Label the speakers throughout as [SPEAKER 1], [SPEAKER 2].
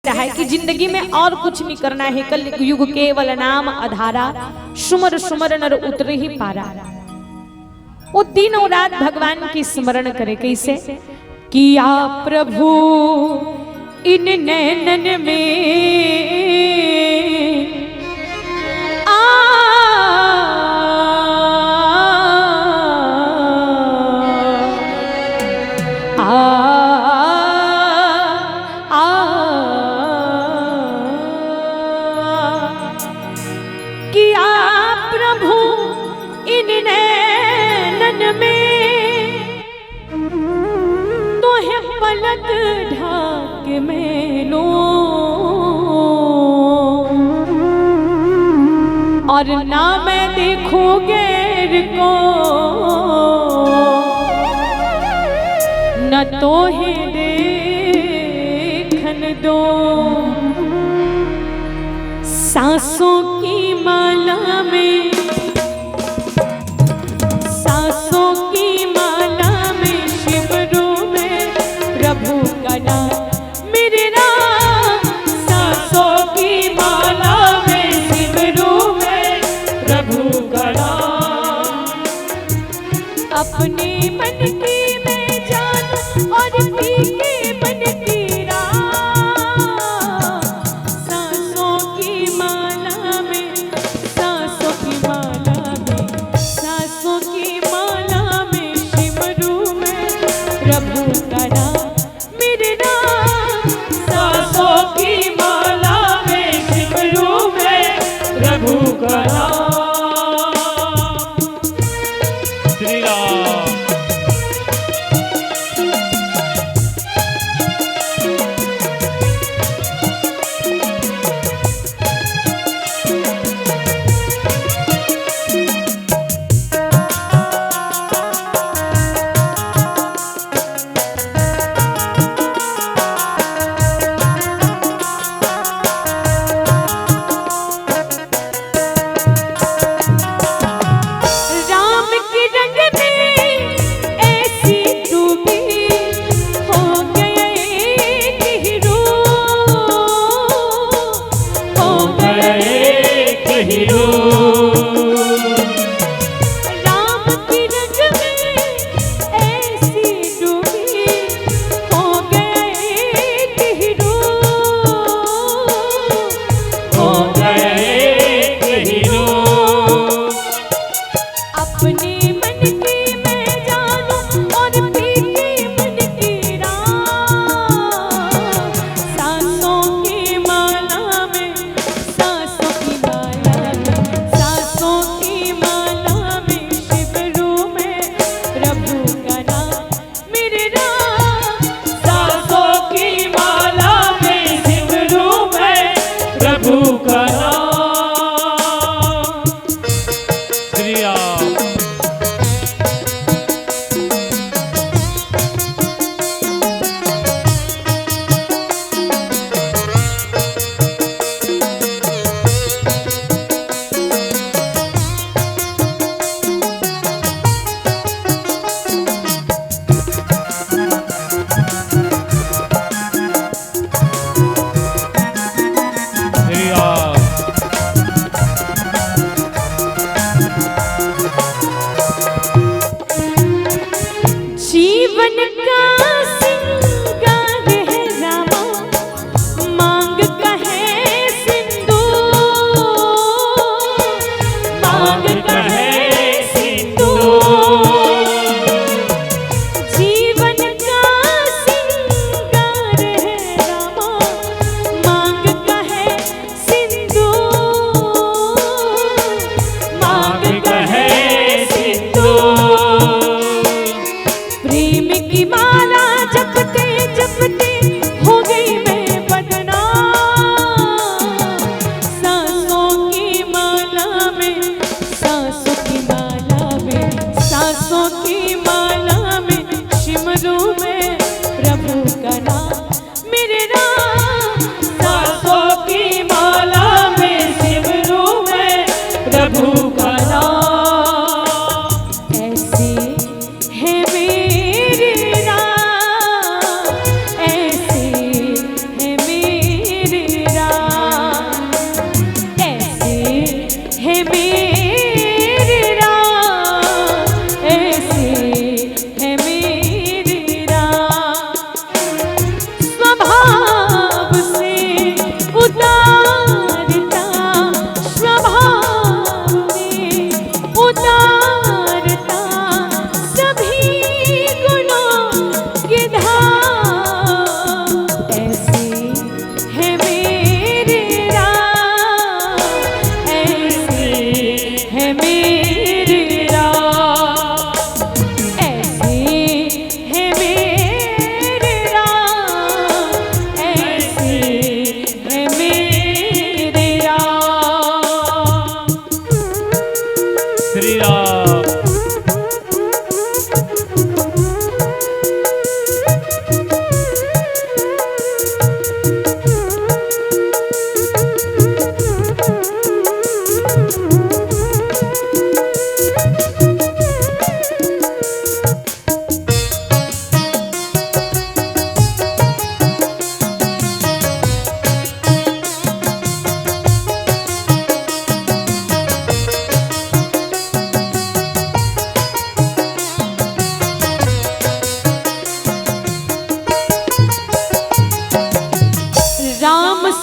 [SPEAKER 1] है कि जिंदगी में और कुछ नहीं करना है। कल युग केवल नाम आधारा, सुमर सुमर नर उतर ही पारा। वो दिन और रात भगवान की स्मरण करे। कैसे? किया प्रभु इन नैनन में किया प्रभु इन नैनन में, तो है पलक ढाक में लो और ना मैं देखूं गैर को, न तो है देखन दो। सांसों की माला में, सांसों की माला में शिवरों में प्रभु का नाम मेरे नाम। सांसों की माला में शिवरों में प्रभु का नाम। अपने मन की मैं जान और पी के मन की राह। सांसों की माला में, सांसों की माला में, सांसों की माला में शिवरू में प्रभु का नाम मेरे नाम। सांसों की माला में शिवरू में प्रभु का नाम।
[SPEAKER 2] श्री राम।
[SPEAKER 1] राम की रंग में ऐसी डूबी हो गए कि हीरो, हो गए कि हीरो। राम की रंग में ऐसी डूबी हो गए कि हीरो, हो गए कि हीरो। अपने मन की मैं जानूं और पी के मन की राह। सांसों की माला में, सांसों की माला में,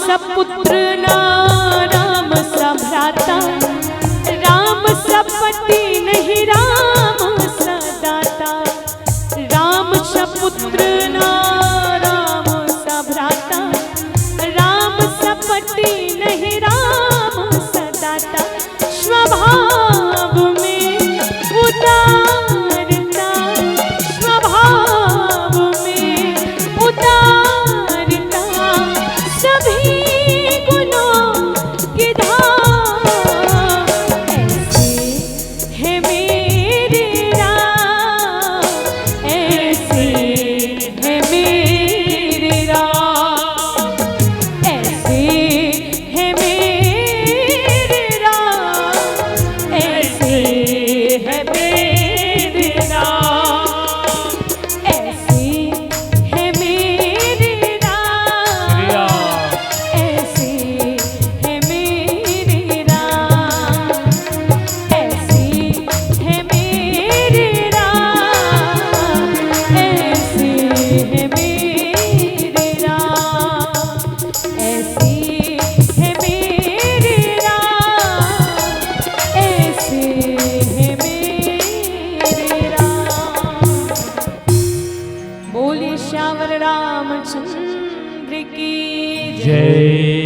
[SPEAKER 1] सपुत्र ना राम सभ्राता, राम सपति नहीं राम सदाता। राम सपुत्र ना राम सभ्राता, राम सपति नहीं राम सदाता। स्वभाव में उदारता, स्वभाव में उदारता, सभी गुणों की धार। ऐसे है मेरे राम, ऐसे है मेरे राम, ऐसे है मेरे राम, ऐसे है मेरे राम, ऐसे है मेरे राम, ऐसे है मेरे राम, ऐसे है मेरे राम, ऐसे है मेरे राम, ऐसे है मेरे राम, ऐसे है मेरे राम। बोले श्यावर रामचंद्र की जय।
[SPEAKER 2] जय।